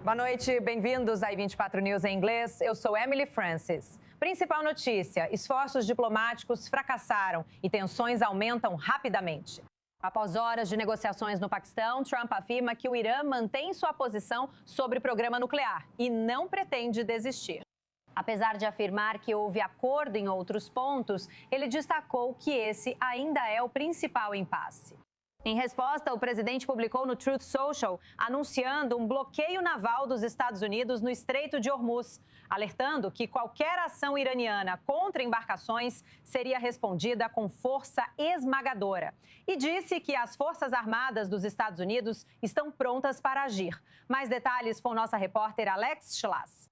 Boa noite, bem-vindos à I24 News em inglês. Eu sou Emily Francis. Principal notícia: esforços diplomáticos fracassaram e tensões aumentam rapidamente. Após horas de negociações no Paquistão, Trump afirma que o Irã mantém sua posição sobre o programa nuclear e não pretende desistir. Apesar de afirmar que houve acordo em outros pontos, ele destacou que esse ainda é o principal impasse. Em resposta, o presidente publicou no Truth Social anunciando um bloqueio naval dos Estados Unidos no Estreito de Hormuz, alertando que qualquer ação iraniana contra embarcações seria respondida com força esmagadora. E disse que as Forças Armadas dos Estados Unidos estão prontas para agir. Mais detalhes com nossa repórter Alex Schloss.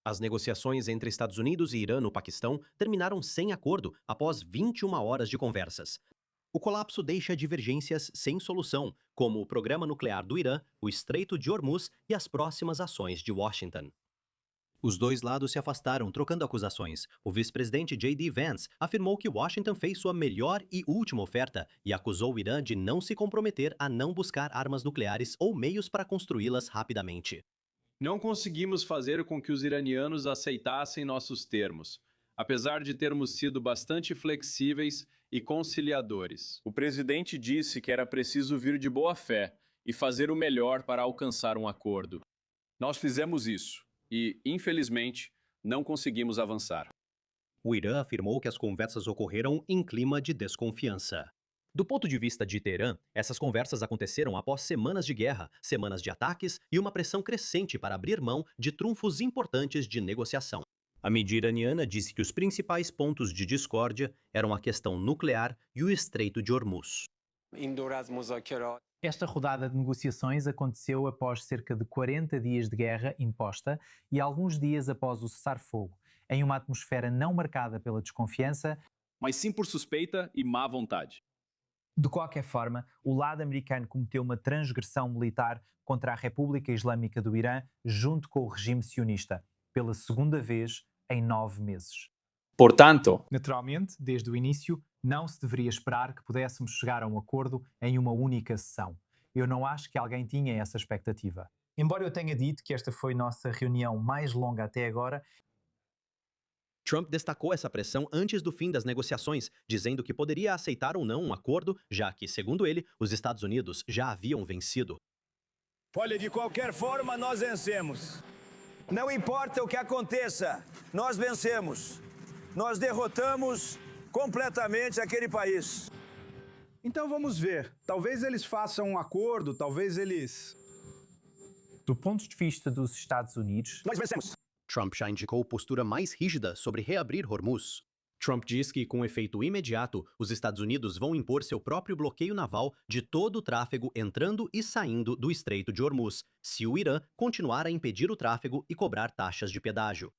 As negociações entre Estados Unidos e Irã no Paquistão terminaram sem acordo após 21 horas de conversas. O colapso deixa divergências sem solução, como o programa nuclear do Irã, o Estreito de Hormuz e as próximas ações de Washington. Os dois lados se afastaram, trocando acusações. O vice-presidente J.D. Vance afirmou que Washington fez sua melhor e última oferta e acusou o Irã de não se comprometer a não buscar armas nucleares ou meios para construí-las rapidamente. Não conseguimos fazer com que os iranianos aceitassem nossos termos, apesar de termos sido bastante flexíveis e conciliadores. O presidente disse que era preciso vir de boa fé e fazer o melhor para alcançar um acordo. Nós fizemos isso e, infelizmente, não conseguimos avançar. O Irã afirmou que as conversas ocorreram em clima de desconfiança. Do ponto de vista de Teherã, essas conversas aconteceram após semanas de guerra, semanas de ataques e uma pressão crescente para abrir mão de trunfos importantes de negociação. A mídia iraniana disse que os principais pontos de discórdia eram a questão nuclear e o Estreito de Hormuz. Esta rodada de negociações aconteceu após cerca de 40 dias de guerra imposta e alguns dias após o cessar-fogo, em uma atmosfera não marcada pela desconfiança, mas sim por suspeita e má vontade. De qualquer forma, o lado americano cometeu uma transgressão militar contra a República Islâmica do Irã junto com o regime sionista, pela segunda vez em 9 meses. Portanto, naturalmente, desde o início, não se deveria esperar que pudéssemos chegar a um acordo em uma única sessão. Eu não acho que alguém tinha essa expectativa. Embora eu tenha dito que esta foi nossa reunião mais longa até agora, Trump destacou essa pressão antes do fim das negociações, dizendo que poderia aceitar ou não um acordo, já que, segundo ele, os Estados Unidos já haviam vencido. Olha, de qualquer forma, nós vencemos. Não importa o que aconteça, nós vencemos. Nós derrotamos completamente aquele país. Então vamos ver. Talvez eles façam um acordo, talvez eles... Do ponto de vista dos Estados Unidos, nós vencemos. Trump já indicou postura mais rígida sobre reabrir Hormuz. Trump diz que, com efeito imediato, os Estados Unidos vão impor seu próprio bloqueio naval de todo o tráfego entrando e saindo do Estreito de Hormuz, se o Irã continuar a impedir o tráfego e cobrar taxas de pedágio.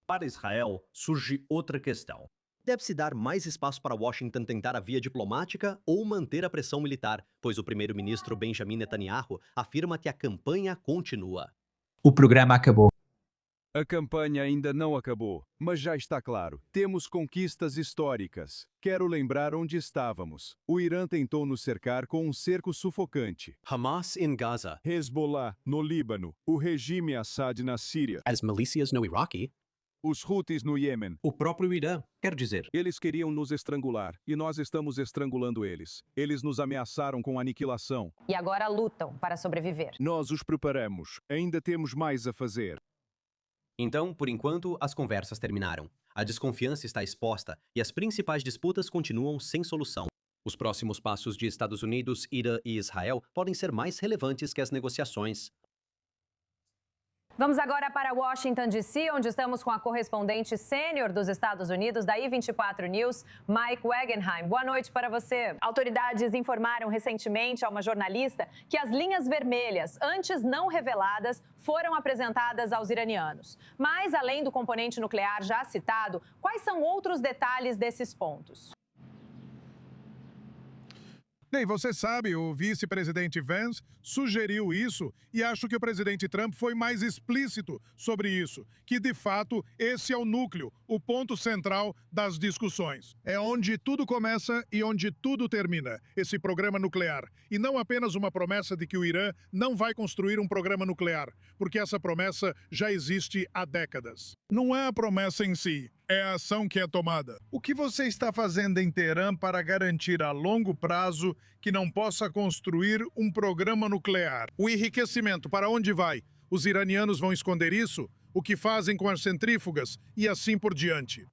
Para Israel, surge outra questão. Deve-se dar mais espaço para Washington tentar a via diplomática ou manter a pressão militar, pois o primeiro-ministro Benjamin Netanyahu afirma que a campanha continua. O programa acabou. A campanha ainda não acabou, mas já está claro. Temos conquistas históricas. Quero lembrar onde estávamos. O Irã tentou nos cercar com um cerco sufocante. Hamas em Gaza. Hezbollah no Líbano. O regime Assad na Síria. As milícias no Iraque. Os Houthis no Iêmen. O próprio Irã, quer dizer. Eles queriam nos estrangular, e nós estamos estrangulando eles. Eles nos ameaçaram com aniquilação. E agora lutam para sobreviver. Nós os preparamos. Ainda temos mais a fazer. Então, por enquanto, as conversas terminaram. A desconfiança está exposta e as principais disputas continuam sem solução. Os próximos passos de Estados Unidos, Irã e Israel podem ser mais relevantes que as negociações. Vamos agora para Washington, D.C., onde estamos com a correspondente sênior dos Estados Unidos, da I24 News, Mike Wagenheim. Boa noite para você. Autoridades informaram recentemente a uma jornalista que as linhas vermelhas, antes não reveladas, foram apresentadas aos iranianos. Mas, além do componente nuclear já citado, quais são outros detalhes desses pontos? Bem, você sabe, o vice-presidente Vance sugeriu isso e acho que o presidente Trump foi mais explícito sobre isso, que de fato esse é o núcleo, o ponto central das discussões. É onde tudo começa e onde tudo termina, esse programa nuclear. E não apenas uma promessa de que o Irã não vai construir um programa nuclear, porque essa promessa já existe há décadas. Não é a promessa em si, é a ação que é tomada. O que você está fazendo em Teherã para garantir a longo prazo que não possa construir um programa nuclear? O enriquecimento, para onde vai? Os iranianos vão esconder isso? O que fazem com as centrífugas? E assim por diante.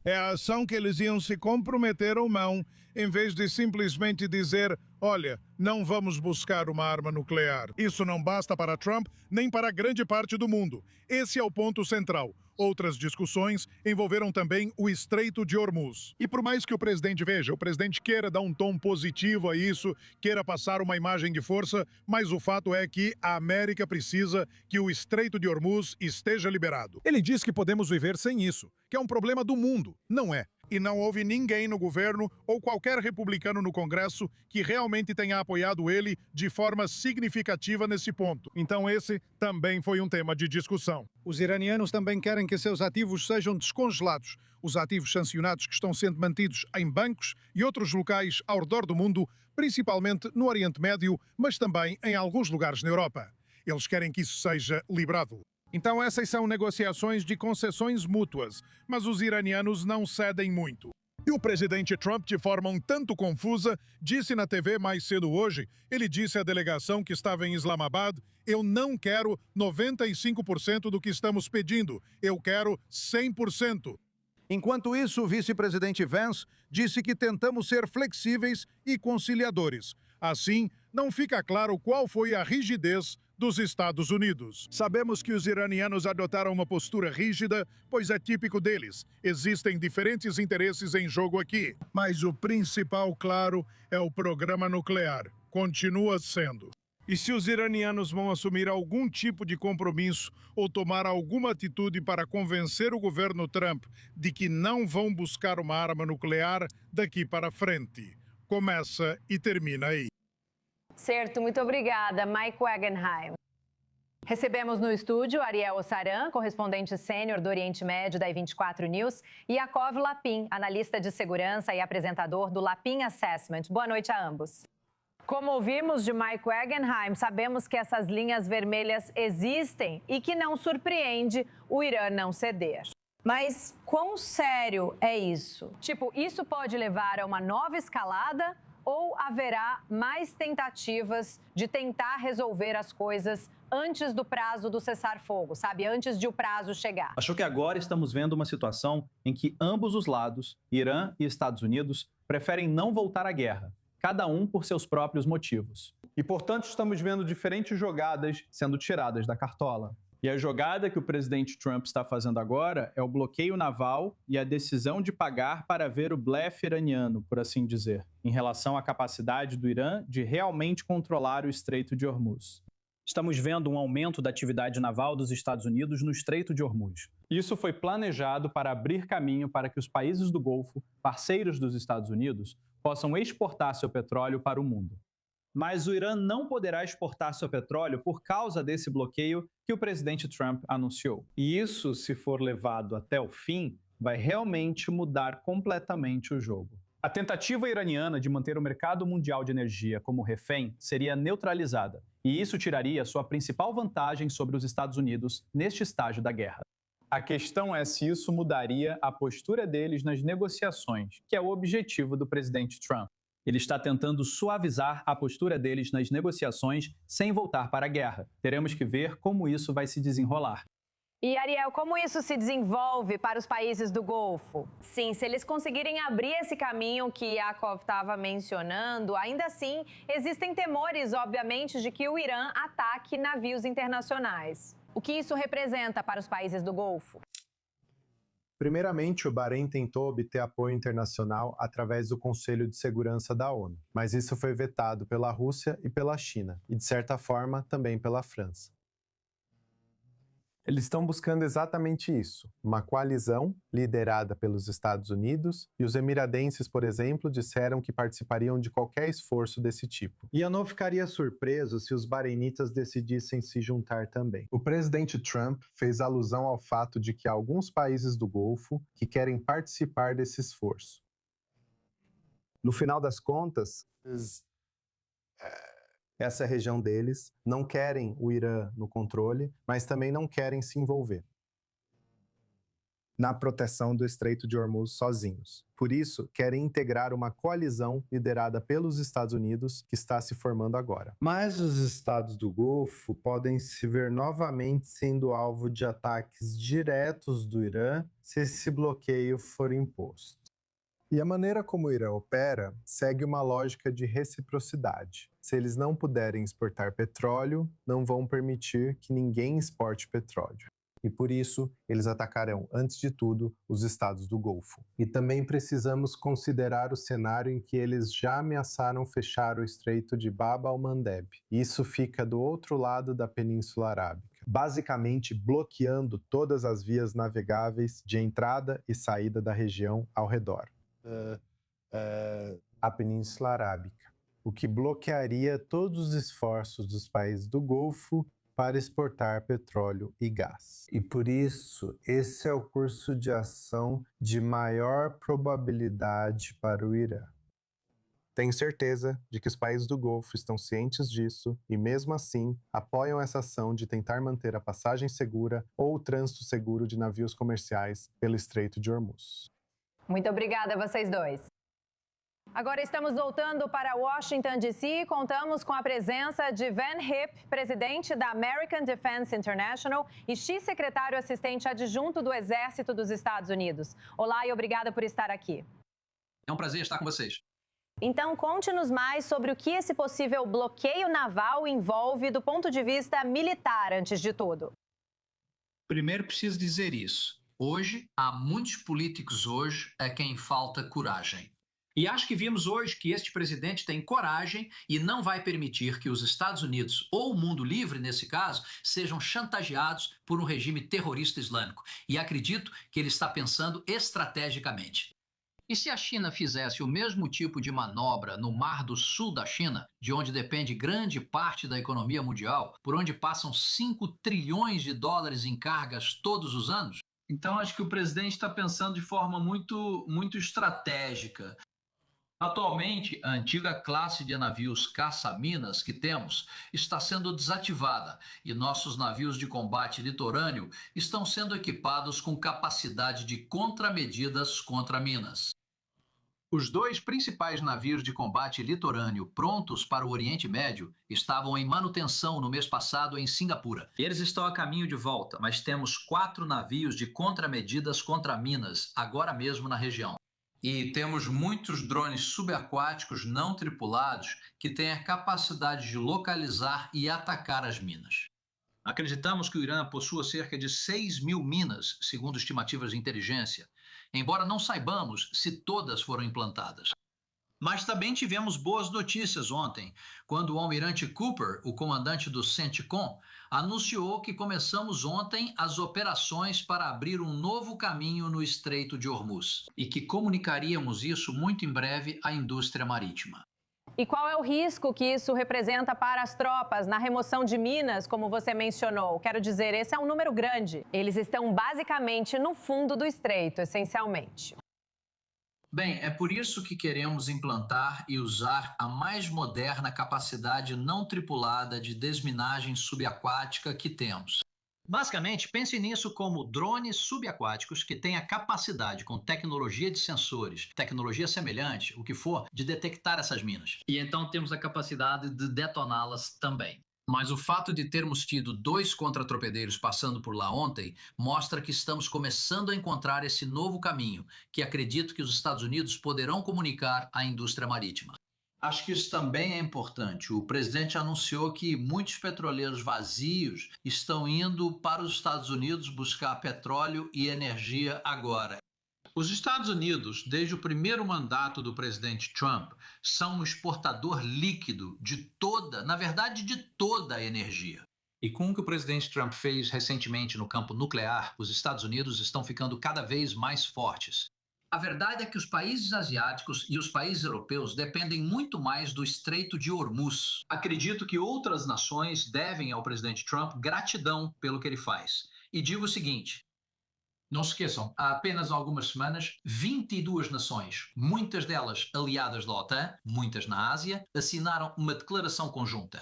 É a ação que eles iam se comprometer ou não, em vez de simplesmente dizer, olha, não vamos buscar uma arma nuclear. Isso não basta para Trump, nem para grande parte do mundo. Esse é o ponto central. Outras discussões envolveram também o Estreito de Hormuz. E por mais que o presidente queira dar um tom positivo a isso, queira passar uma imagem de força, mas o fato é que a América precisa que o Estreito de Hormuz esteja liberado. Ele diz que podemos viver sem isso, que é um problema do mundo. Não é. E não houve ninguém no governo ou qualquer republicano no Congresso que realmente tenha apoiado ele de forma significativa nesse ponto. Então esse também foi um tema de discussão. Os iranianos também querem que seus ativos sejam descongelados. Os ativos sancionados que estão sendo mantidos em bancos e outros locais ao redor do mundo, principalmente no Oriente Médio, mas também em alguns lugares na Europa. Eles querem que isso seja liberado. Então essas são negociações de concessões mútuas, mas os iranianos não cedem muito. E o presidente Trump, de forma um tanto confusa, disse na TV mais cedo hoje, ele disse à delegação que estava em Islamabad, eu não quero 95% do que estamos pedindo, eu quero 100%. Enquanto isso, o vice-presidente Vance disse que tentamos ser flexíveis e conciliadores. Assim, não fica claro qual foi a rigidez dos Estados Unidos. Sabemos que os iranianos adotaram uma postura rígida, pois é típico deles. Existem diferentes interesses em jogo aqui. Mas o principal, claro, é o programa nuclear. Continua sendo. E se os iranianos vão assumir algum tipo de compromisso ou tomar alguma atitude para convencer o governo Trump de que não vão buscar uma arma nuclear daqui para frente? Começa e termina aí. Certo, muito obrigada, Mike Wagenheim. Recebemos no estúdio Ariel Ossaran, correspondente sênior do Oriente Médio da I24 News, e Yakov Lapin, analista de segurança e apresentador do Lapin Assessment. Boa noite a ambos. Como ouvimos de Mike Wagenheim, sabemos que essas linhas vermelhas existem e que não surpreende o Irã não ceder. Mas quão sério é isso? Tipo, isso pode levar a uma nova escalada? Ou haverá mais tentativas de tentar resolver as coisas antes do prazo do cessar-fogo, sabe? Antes de o prazo chegar. Acho que agora estamos vendo uma situação em que ambos os lados, Irã e Estados Unidos, preferem não voltar à guerra, cada um por seus próprios motivos. E, portanto, estamos vendo diferentes jogadas sendo tiradas da cartola. E a jogada que o presidente Trump está fazendo agora é o bloqueio naval e a decisão de pagar para ver o blefe iraniano, por assim dizer, em relação à capacidade do Irã de realmente controlar o Estreito de Hormuz. Estamos vendo um aumento da atividade naval dos Estados Unidos no Estreito de Hormuz. Isso foi planejado para abrir caminho para que os países do Golfo, parceiros dos Estados Unidos, possam exportar seu petróleo para o mundo. Mas o Irã não poderá exportar seu petróleo por causa desse bloqueio que o presidente Trump anunciou. E isso, se for levado até o fim, vai realmente mudar completamente o jogo. A tentativa iraniana de manter o mercado mundial de energia como refém seria neutralizada, e isso tiraria sua principal vantagem sobre os Estados Unidos neste estágio da guerra. A questão é se isso mudaria a postura deles nas negociações, que é o objetivo do presidente Trump. Ele está tentando suavizar a postura deles nas negociações sem voltar para a guerra. Teremos que ver como isso vai se desenrolar. E, Ariel, como isso se desenvolve para os países do Golfo? Sim, se eles conseguirem abrir esse caminho que Yakov estava mencionando, ainda assim existem temores, obviamente, de que o Irã ataque navios internacionais. O que isso representa para os países do Golfo? Primeiramente, o Bahrein tentou obter apoio internacional através do Conselho de Segurança da ONU, mas isso foi vetado pela Rússia e pela China, e de certa forma também pela França. Eles estão buscando exatamente isso, uma coalizão liderada pelos Estados Unidos, e os emiradenses, por exemplo, disseram que participariam de qualquer esforço desse tipo. E eu não ficaria surpreso se os bahreinitas decidissem se juntar também. O presidente Trump fez alusão ao fato de que há alguns países do Golfo que querem participar desse esforço. No final das contas, essa região deles, não querem o Irã no controle, mas também não querem se envolver na proteção do Estreito de Hormuz sozinhos. Por isso, querem integrar uma coalizão liderada pelos Estados Unidos que está se formando agora. Mas os estados do Golfo podem se ver novamente sendo alvo de ataques diretos do Irã se esse bloqueio for imposto. E a maneira como o Irã opera segue uma lógica de reciprocidade. Se eles não puderem exportar petróleo, não vão permitir que ninguém exporte petróleo. E por isso, eles atacarão, antes de tudo, os estados do Golfo. E também precisamos considerar o cenário em que eles já ameaçaram fechar o Estreito de Bab al-Mandeb. Isso fica do outro lado da Península Arábica, basicamente bloqueando todas as vias navegáveis de entrada e saída da região ao redor. A Península Arábica, o que bloquearia todos os esforços dos países do Golfo para exportar petróleo e gás. E por isso, esse é o curso de ação de maior probabilidade para o Irã. Tenho certeza de que os países do Golfo estão cientes disso e, mesmo assim, apoiam essa ação de tentar manter a passagem segura ou o trânsito seguro de navios comerciais pelo Estreito de Hormuz. Muito obrigada a vocês dois. Agora estamos voltando para Washington, D.C. e contamos com a presença de Van Hipp, presidente da American Defense International e secretário assistente adjunto do Exército dos Estados Unidos. Olá e obrigada por estar aqui. É um prazer estar com vocês. Então, conte-nos mais sobre o que esse possível bloqueio naval envolve do ponto de vista militar, antes de tudo. Primeiro, preciso dizer isso. Hoje, há muitos políticos a quem falta coragem. E acho que vimos hoje que este presidente tem coragem e não vai permitir que os Estados Unidos, ou o mundo livre nesse caso, sejam chantageados por um regime terrorista islâmico. E acredito que ele está pensando estrategicamente. E se a China fizesse o mesmo tipo de manobra no Mar do Sul da China, de onde depende grande parte da economia mundial, por onde passam 5 trilhões de dólares em cargas todos os anos? Então acho que o presidente está pensando de forma muito estratégica. Atualmente, a antiga classe de navios caça-minas que temos está sendo desativada e nossos navios de combate litorâneo estão sendo equipados com capacidade de contramedidas contra minas. Os 2 principais navios de combate litorâneo prontos para o Oriente Médio estavam em manutenção no mês passado em Singapura. Eles estão a caminho de volta, mas temos 4 navios de contramedidas contra minas agora mesmo na região. E temos muitos drones subaquáticos não tripulados que têm a capacidade de localizar e atacar as minas. Acreditamos que o Irã possua cerca de 6.000 minas, segundo estimativas de inteligência, embora não saibamos se todas foram implantadas. Mas também tivemos boas notícias ontem, quando o almirante Cooper, o comandante do CENTCOM, anunciou que começamos ontem as operações para abrir um novo caminho no Estreito de Hormuz e que comunicaríamos isso muito em breve à indústria marítima. E qual é o risco que isso representa para as tropas na remoção de minas, como você mencionou? Quero dizer, esse é um número grande. Eles estão basicamente no fundo do estreito, essencialmente. Bem, é por isso que queremos implantar e usar a mais moderna capacidade não tripulada de desminagem subaquática que temos. Basicamente, pense nisso como drones subaquáticos que têm a capacidade, com tecnologia de sensores, tecnologia semelhante, o que for, de detectar essas minas. E então temos a capacidade de detoná-las também. Mas o fato de termos tido 2 contratorpedeiros passando por lá ontem mostra que estamos começando a encontrar esse novo caminho, que acredito que os Estados Unidos poderão comunicar à indústria marítima. Acho que isso também é importante. O presidente anunciou que muitos petroleiros vazios estão indo para os Estados Unidos buscar petróleo e energia agora. Os Estados Unidos, desde o primeiro mandato do presidente Trump, são um exportador líquido de toda a energia. E com o que o presidente Trump fez recentemente no campo nuclear, os Estados Unidos estão ficando cada vez mais fortes. A verdade é que os países asiáticos e os países europeus dependem muito mais do Estreito de Hormuz. Acredito que outras nações devem ao presidente Trump gratidão pelo que ele faz. E digo o seguinte: não se esqueçam, há apenas algumas semanas, 22 nações, muitas delas aliadas da OTAN, muitas na Ásia, assinaram uma declaração conjunta.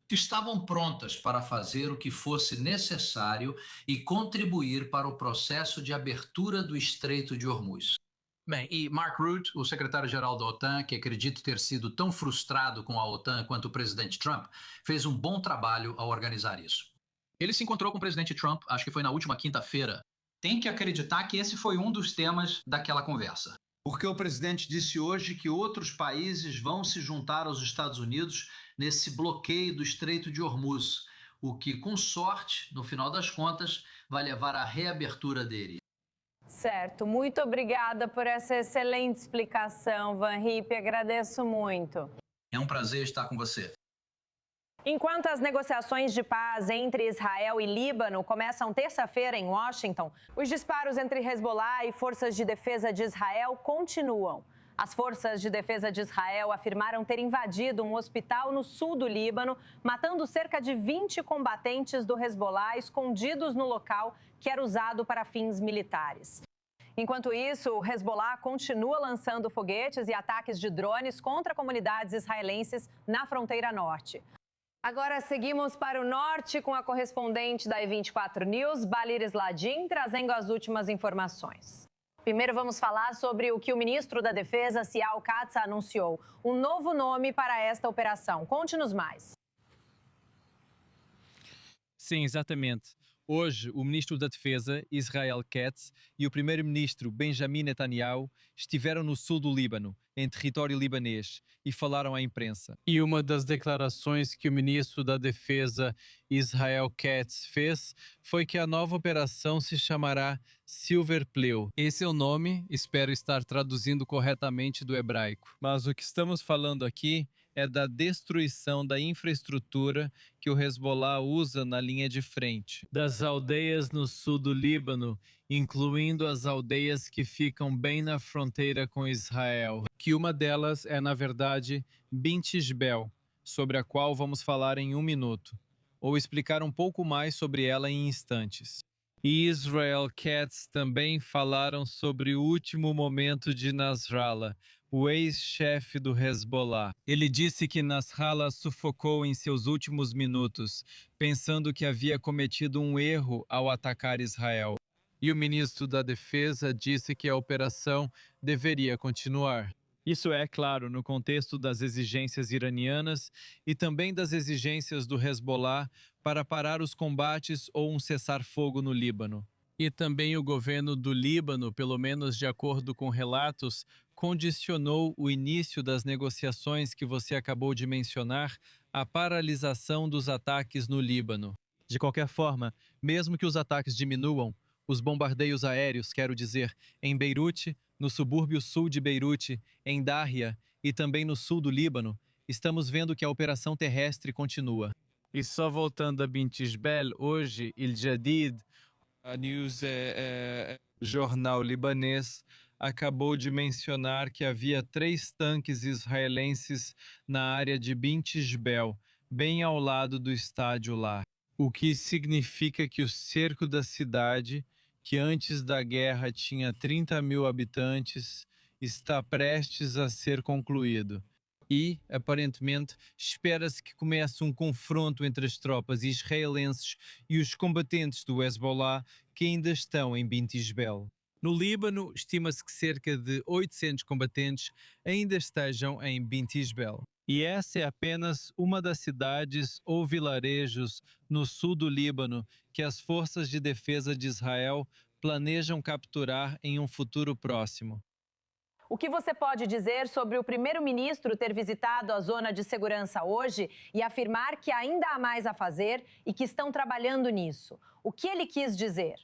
Estavam prontas para fazer o que fosse necessário e contribuir para o processo de abertura do Estreito de Hormuz. Bem, e Mark Rutte, o secretário-geral da OTAN, que acredito ter sido tão frustrado com a OTAN quanto o presidente Trump, fez um bom trabalho ao organizar isso. Ele se encontrou com o presidente Trump, acho que foi na última quinta-feira. Tem que acreditar que esse foi um dos temas daquela conversa. Porque o presidente disse hoje que outros países vão se juntar aos Estados Unidos nesse bloqueio do Estreito de Hormuz, o que, com sorte, no final das contas, vai levar à reabertura dele. Certo, muito obrigada por essa excelente explicação, Van Riep, agradeço muito. É um prazer estar com você. Enquanto as negociações de paz entre Israel e Líbano começam terça-feira em Washington, os disparos entre Hezbollah e forças de defesa de Israel continuam. As forças de defesa de Israel afirmaram ter invadido um hospital no sul do Líbano, matando cerca de 20 combatentes do Hezbollah escondidos no local que era usado para fins militares. Enquanto isso, o Hezbollah continua lançando foguetes e ataques de drones contra comunidades israelenses na fronteira norte. Agora seguimos para o norte com a correspondente da E24 News, Balir Sladin, trazendo as últimas informações. Primeiro vamos falar sobre o que o ministro da Defesa, Sial Katz, anunciou. Um novo nome para esta operação. Conte-nos mais. Sim, exatamente. Hoje, o ministro da Defesa, Israel Katz, e o primeiro-ministro Benjamin Netanyahu estiveram no sul do Líbano, em território libanês, e falaram à imprensa. E uma das declarações que o ministro da Defesa, Israel Katz, fez foi que a nova operação se chamará Silver Pleu. Esse é o nome, espero estar traduzindo corretamente do hebraico. Mas o que estamos falando aqui é da destruição da infraestrutura que o Hezbollah usa na linha de frente, das aldeias no sul do Líbano, incluindo as aldeias que ficam bem na fronteira com Israel, que uma delas é, na verdade, Bint Jbeil, sobre a qual vamos falar em um minuto, ou explicar um pouco mais sobre ela em instantes. E Israel Katz também falaram sobre o último momento de Nasrallah, o ex-chefe do Hezbollah. Ele disse que Nasrallah sufocou em seus últimos minutos, pensando que havia cometido um erro ao atacar Israel. E o ministro da Defesa disse que a operação deveria continuar. Isso é, claro, no contexto das exigências iranianas e também das exigências do Hezbollah para parar os combates ou um cessar-fogo no Líbano. E também o governo do Líbano, pelo menos de acordo com relatos, condicionou o início das negociações que você acabou de mencionar à paralisação dos ataques no Líbano. De qualquer forma, mesmo que os ataques diminuam, os bombardeios aéreos, quero dizer, em Beirute, no subúrbio sul de Beirute, em Darya e também no sul do Líbano, estamos vendo que a operação terrestre continua. E só voltando a Bint Jbeil, hoje, Il Jadid, a News, jornal libanês, acabou de mencionar que havia 3 tanques israelenses na área de Bint Jbeil, bem ao lado do estádio lá. O que significa que o cerco da cidade, que antes da guerra tinha 30 mil habitantes, está prestes a ser concluído. E, aparentemente, espera-se que comece um confronto entre as tropas israelenses e os combatentes do Hezbollah que ainda estão em Bint Jbeil. No Líbano, estima-se que cerca de 800 combatentes ainda estejam em Bint Jbeil. E essa é apenas uma das cidades ou vilarejos no sul do Líbano que as forças de defesa de Israel planejam capturar em um futuro próximo. O que você pode dizer sobre o primeiro-ministro ter visitado a zona de segurança hoje e afirmar que ainda há mais a fazer e que estão trabalhando nisso? O que ele quis dizer?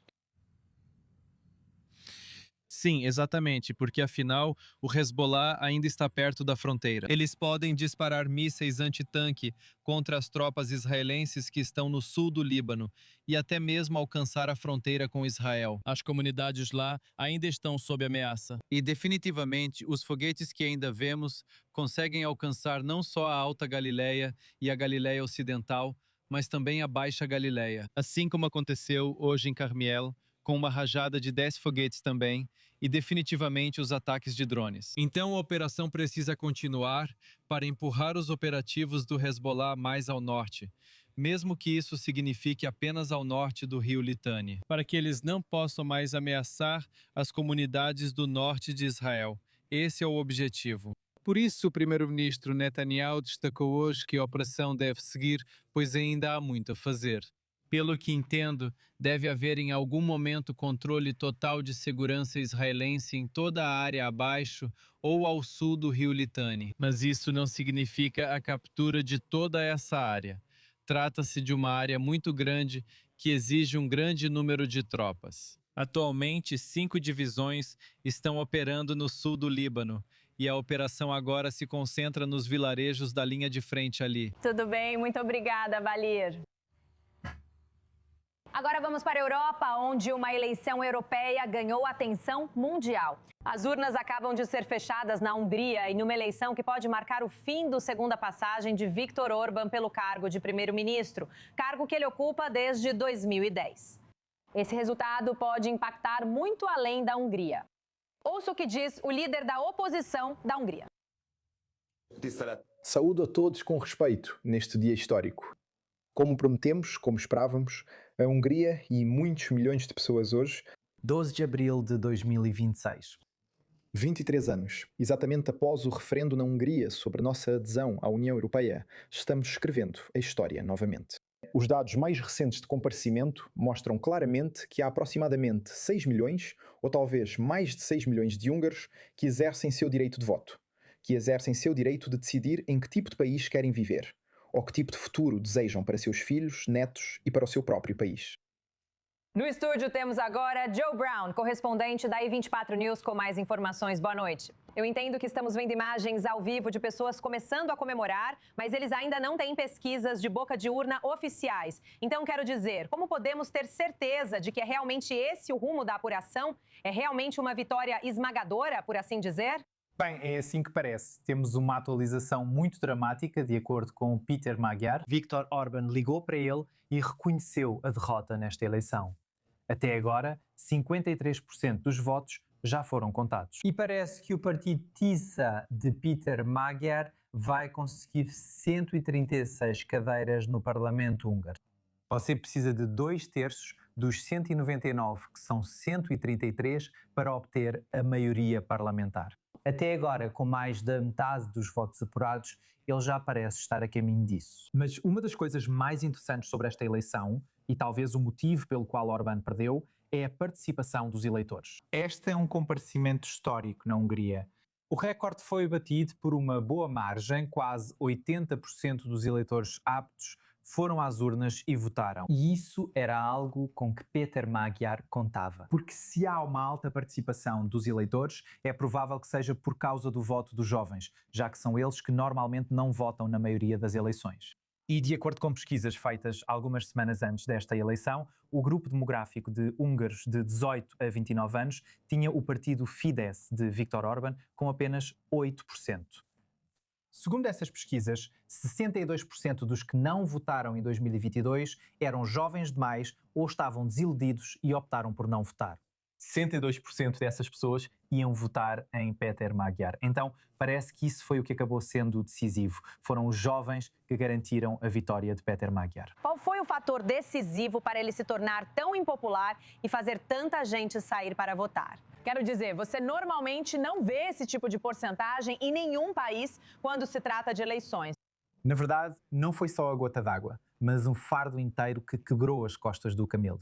Sim, exatamente, porque afinal o Hezbollah ainda está perto da fronteira. Eles podem disparar mísseis antitanque contra as tropas israelenses que estão no sul do Líbano e até mesmo alcançar a fronteira com Israel. As comunidades lá ainda estão sob ameaça. E definitivamente os foguetes que ainda vemos conseguem alcançar não só a Alta Galileia e a Galileia Ocidental, mas também a Baixa Galileia, assim como aconteceu hoje em Carmiel, com uma rajada de 10 foguetes também, e definitivamente os ataques de drones. Então a operação precisa continuar para empurrar os operativos do Hezbollah mais ao norte, mesmo que isso signifique apenas ao norte do rio Litani, Para que eles não possam mais ameaçar as comunidades do norte de Israel. Esse é o objetivo. Por isso, o primeiro-ministro Netanyahu destacou hoje que a operação deve seguir, pois ainda há muito a fazer. Pelo que entendo, deve haver em algum momento controle total de segurança israelense em toda a área abaixo ou ao sul do rio Litani. Mas isso não significa a captura de toda essa área. Trata-se de uma área muito grande que exige um grande número de tropas. Atualmente, 5 divisões estão operando no sul do Líbano, e a operação agora se concentra nos vilarejos da linha de frente ali. Tudo bem, muito obrigada, Valir. Agora vamos para a Europa, onde uma eleição europeia ganhou atenção mundial. As urnas acabam de ser fechadas na Hungria em uma eleição que pode marcar o fim da segunda passagem de Viktor Orbán pelo cargo de primeiro-ministro, cargo que ele ocupa desde 2010. Esse resultado pode impactar muito além da Hungria. Ouça o que diz o líder da oposição da Hungria. Saúdo a todos com respeito neste dia histórico. Como prometemos, como esperávamos, a Hungria e muitos milhões de pessoas hoje... 12 de abril de 2026. 23 anos, exatamente após o referendo na Hungria sobre a nossa adesão à União Europeia, estamos escrevendo a história novamente. Os dados mais recentes de comparecimento mostram claramente que há aproximadamente 6 milhões, ou talvez mais de 6 milhões de húngaros que exercem seu direito de voto, que exercem seu direito de decidir em que tipo de país querem viver, ou que tipo de futuro desejam para seus filhos, netos e para o seu próprio país. No estúdio temos agora Joe Brown, correspondente da I24 News, com mais informações. Boa noite. Eu entendo que estamos vendo imagens ao vivo de pessoas começando a comemorar, mas eles ainda não têm pesquisas de boca de urna oficiais. Então, quero dizer, como podemos ter certeza de que é realmente esse o rumo da apuração? É realmente uma vitória esmagadora, por assim dizer? Bem, é assim que parece. Temos uma atualização muito dramática, de acordo com Peter Magyar. Viktor Orbán ligou para ele e reconheceu a derrota nesta eleição. Até agora, 53% dos votos já foram contados. E parece que o partido TISA de Peter Magyar vai conseguir 136 cadeiras no Parlamento húngaro. Você precisa de 2/3 dos 199, que são 133, para obter a maioria parlamentar. Até agora, com mais da metade dos votos apurados, ele já parece estar a caminho disso. Mas uma das coisas mais interessantes sobre esta eleição, e talvez o motivo pelo qual Orbán perdeu, é a participação dos eleitores. Este é um comparecimento histórico na Hungria. O recorde foi batido por uma boa margem, quase 80% dos eleitores aptos foram às urnas e votaram. E isso era algo com que Peter Magyar contava. Porque se há uma alta participação dos eleitores, é provável que seja por causa do voto dos jovens, já que são eles que normalmente não votam na maioria das eleições. E de acordo com pesquisas feitas algumas semanas antes desta eleição, o grupo demográfico de húngaros de 18 a 29 anos tinha o partido Fidesz de Viktor Orbán com apenas 8%. Segundo essas pesquisas, 62% dos que não votaram em 2022 eram jovens demais ou estavam desiludidos e optaram por não votar. 62% dessas pessoas iam votar em Peter Magyar. Então, parece que isso foi o que acabou sendo decisivo. Foram os jovens que garantiram a vitória de Peter Magyar. Qual foi o fator decisivo para ele se tornar tão impopular e fazer tanta gente sair para votar? Quero dizer, você normalmente não vê esse tipo de porcentagem em nenhum país quando se trata de eleições. Na verdade, não foi só a gota d'água, mas um fardo inteiro que quebrou as costas do camelo.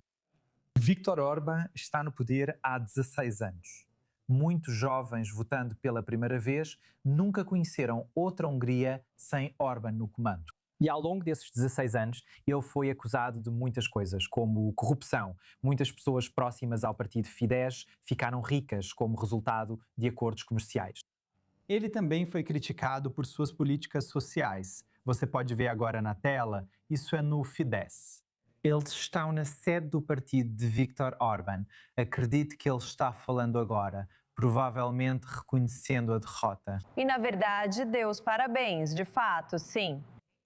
Viktor Orbán está no poder há 16 anos. Muitos jovens votando pela primeira vez nunca conheceram outra Hungria sem Orbán no comando. E ao longo desses 16 anos, ele foi acusado de muitas coisas, como corrupção. Muitas pessoas próximas ao partido Fidesz ficaram ricas como resultado de acordos comerciais. Ele também foi criticado por suas políticas sociais. Você pode ver agora na tela, isso é no Fidesz. Eles estão na sede do partido de Viktor Orbán. Acredito que ele está falando agora, provavelmente reconhecendo a derrota. E na verdade, deu os parabéns, de fato, sim.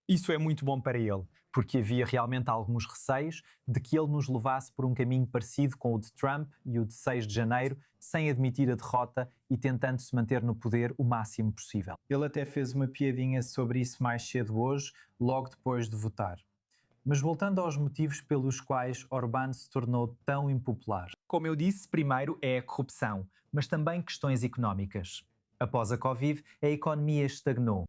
Isso é muito bom para ele, porque havia realmente alguns receios de que ele nos levasse por um caminho parecido com o de Trump e o de 6 de janeiro, sem admitir a derrota e tentando se manter no poder o máximo possível. Ele até fez uma piadinha sobre isso mais cedo hoje, logo depois de votar. Mas voltando aos motivos pelos quais Orbán se tornou tão impopular. Como eu disse, primeiro é a corrupção, mas também questões económicas. Após a Covid, a economia estagnou.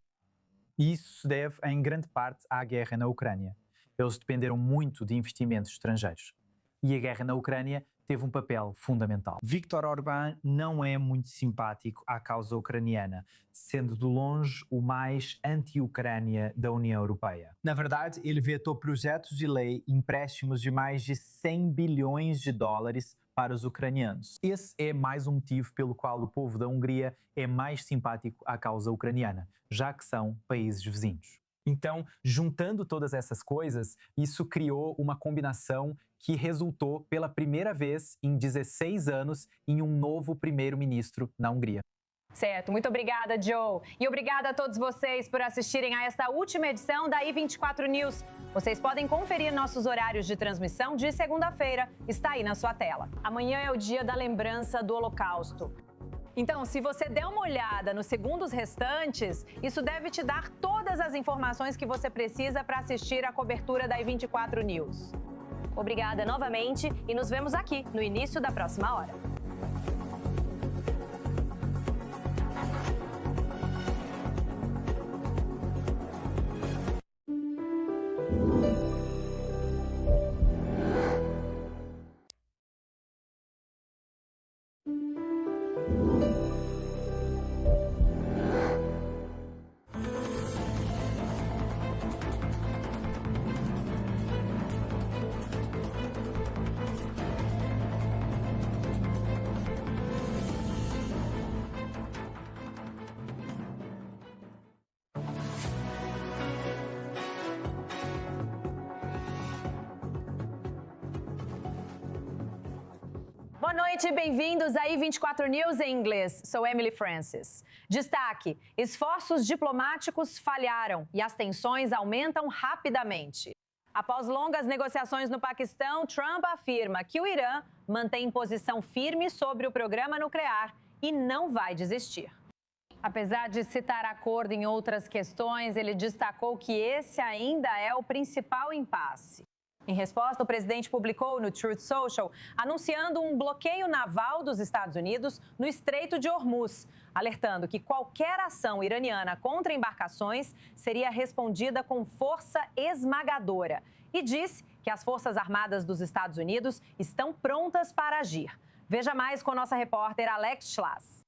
E isso se deve, em grande parte, à guerra na Ucrânia. Eles dependeram muito de investimentos estrangeiros. E a guerra na Ucrânia teve um papel fundamental. Viktor Orbán não é muito simpático à causa ucraniana, sendo de longe o mais anti-Ucrânia da União Europeia. Na verdade, ele vetou projetos de lei, empréstimos de mais de 100 bilhões de dólares para os ucranianos. Esse é mais um motivo pelo qual o povo da Hungria é mais simpático à causa ucraniana, já que são países vizinhos. Então, juntando todas essas coisas, isso criou uma combinação que resultou pela primeira vez em 16 anos em um novo primeiro-ministro na Hungria. Certo, muito obrigada, Joe. E obrigada a todos vocês por assistirem a esta última edição da I24 News. Vocês podem conferir nossos horários de transmissão de segunda-feira. Está aí na sua tela. Amanhã é o dia da lembrança do Holocausto. Então, se você der uma olhada nos segundos restantes, isso deve te dar todas as informações que você precisa para assistir a cobertura da I24 News. Obrigada novamente e nos vemos aqui no início da próxima hora. Boa noite e bem-vindos à I24 News em inglês. Sou Emily Francis. Destaque: esforços diplomáticos falharam e as tensões aumentam rapidamente. Após longas negociações no Paquistão, Trump afirma que o Irã mantém posição firme sobre o programa nuclear e não vai desistir. Apesar de citar acordo em outras questões, ele destacou que esse ainda é o principal impasse. Em resposta, o presidente publicou no Truth Social anunciando um bloqueio naval dos Estados Unidos no Estreito de Hormuz, alertando que qualquer ação iraniana contra embarcações seria respondida com força esmagadora. E disse que as Forças Armadas dos Estados Unidos estão prontas para agir. Veja mais com nossa repórter Alex Schlas.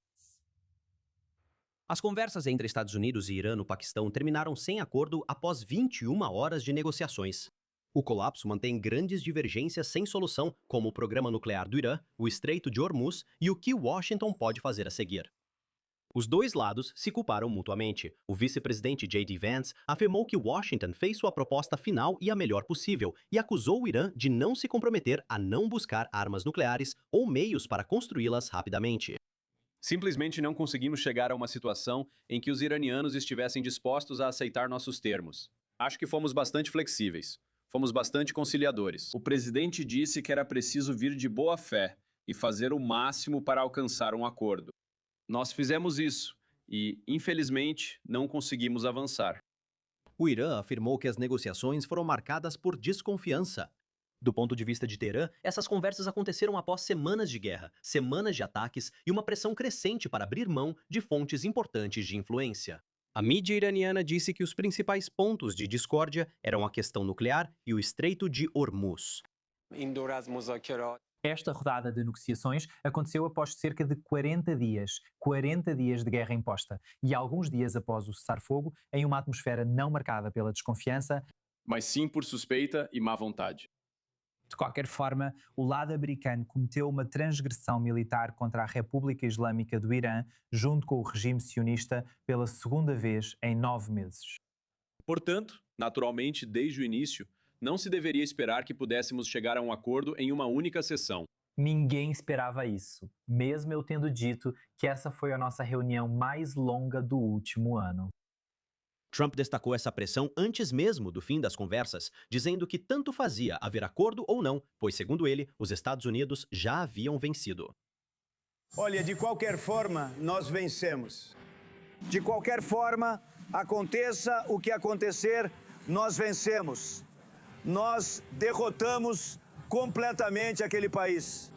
As conversas entre Estados Unidos e Irã no Paquistão terminaram sem acordo após 21 horas de negociações. O colapso mantém grandes divergências sem solução, como o programa nuclear do Irã, o Estreito de Hormuz e o que Washington pode fazer a seguir. Os dois lados se culparam mutuamente. O vice-presidente J.D. Vance afirmou que Washington fez sua proposta final e a melhor possível e acusou o Irã de não se comprometer a não buscar armas nucleares ou meios para construí-las rapidamente. Simplesmente não conseguimos chegar a uma situação em que os iranianos estivessem dispostos a aceitar nossos termos. Acho que fomos bastante flexíveis. Fomos bastante conciliadores. O presidente disse que era preciso vir de boa fé e fazer o máximo para alcançar um acordo. Nós fizemos isso e, infelizmente, não conseguimos avançar. O Irã afirmou que as negociações foram marcadas por desconfiança. Do ponto de vista de Teherã, essas conversas aconteceram após semanas de guerra, semanas de ataques e uma pressão crescente para abrir mão de fontes importantes de influência. A mídia iraniana disse que os principais pontos de discórdia eram a questão nuclear e o Estreito de Hormuz. Esta rodada de negociações aconteceu após cerca de 40 dias de guerra imposta, e alguns dias após o cessar-fogo, em uma atmosfera não marcada pela desconfiança, mas sim por suspeita e má vontade. De qualquer forma, o lado americano cometeu uma transgressão militar contra a República Islâmica do Irã, junto com o regime sionista, pela segunda vez em 9 meses. Portanto, naturalmente, desde o início, não se deveria esperar que pudéssemos chegar a um acordo em uma única sessão. Ninguém esperava isso, mesmo eu tendo dito que essa foi a nossa reunião mais longa do último ano. Trump destacou essa pressão antes mesmo do fim das conversas, dizendo que tanto fazia haver acordo ou não, pois, segundo ele, os Estados Unidos já haviam vencido. Olha, de qualquer forma, nós vencemos. De qualquer forma, aconteça o que acontecer, nós vencemos. Nós derrotamos completamente aquele país.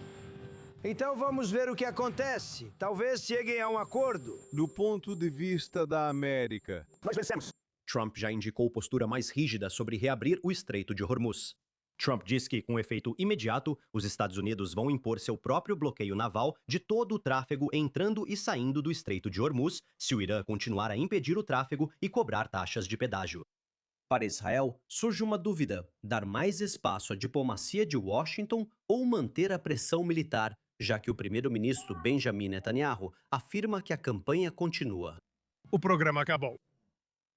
Então vamos ver o que acontece. Talvez cheguem a um acordo. Do ponto de vista da América, Nós vencemos. Trump já indicou postura mais rígida sobre reabrir o Estreito de Hormuz. Trump diz que, com efeito imediato, os Estados Unidos vão impor seu próprio bloqueio naval de todo o tráfego entrando e saindo do Estreito de Hormuz se o Irã continuar a impedir o tráfego e cobrar taxas de pedágio. Para Israel, surge uma dúvida: dar mais espaço à diplomacia de Washington ou manter a pressão militar, já que o primeiro-ministro Benjamin Netanyahu afirma que a campanha continua. O programa acabou.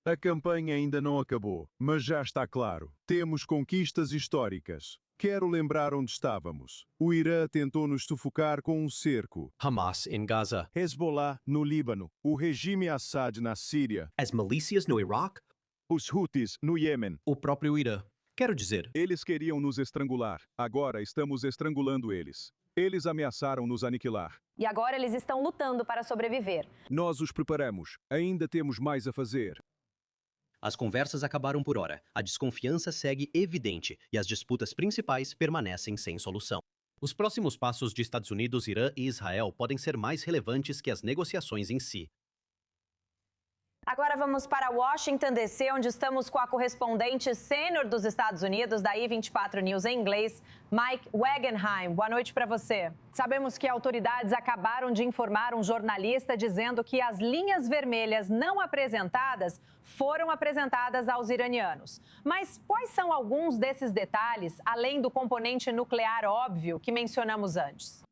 a campanha ainda não acabou, mas já está claro. Temos conquistas históricas. Quero lembrar onde estávamos. O Irã tentou nos sufocar com um cerco. Hamas em Gaza. Hezbollah no Líbano. O regime Assad na Síria. As milícias no Iraque. Os Houthis no Iêmen. O próprio Irã. Quero dizer, eles queriam nos estrangular. Agora estamos estrangulando eles. Eles ameaçaram nos aniquilar. E agora eles estão lutando para sobreviver. Nós os preparamos. Ainda temos mais a fazer. As conversas acabaram por hora, a desconfiança segue evidente e as disputas principais permanecem sem solução. Os próximos passos de Estados Unidos, Irã e Israel podem ser mais relevantes que as negociações em si. Agora vamos para Washington, D.C., onde estamos com a correspondente sênior dos Estados Unidos, da I24 News em inglês, Mike Wagenheim. Boa noite para você. Sabemos que autoridades acabaram de informar um jornalista dizendo que as linhas vermelhas não apresentadas foram apresentadas aos iranianos. Mas quais são alguns desses detalhes, além do componente nuclear óbvio que mencionamos antes?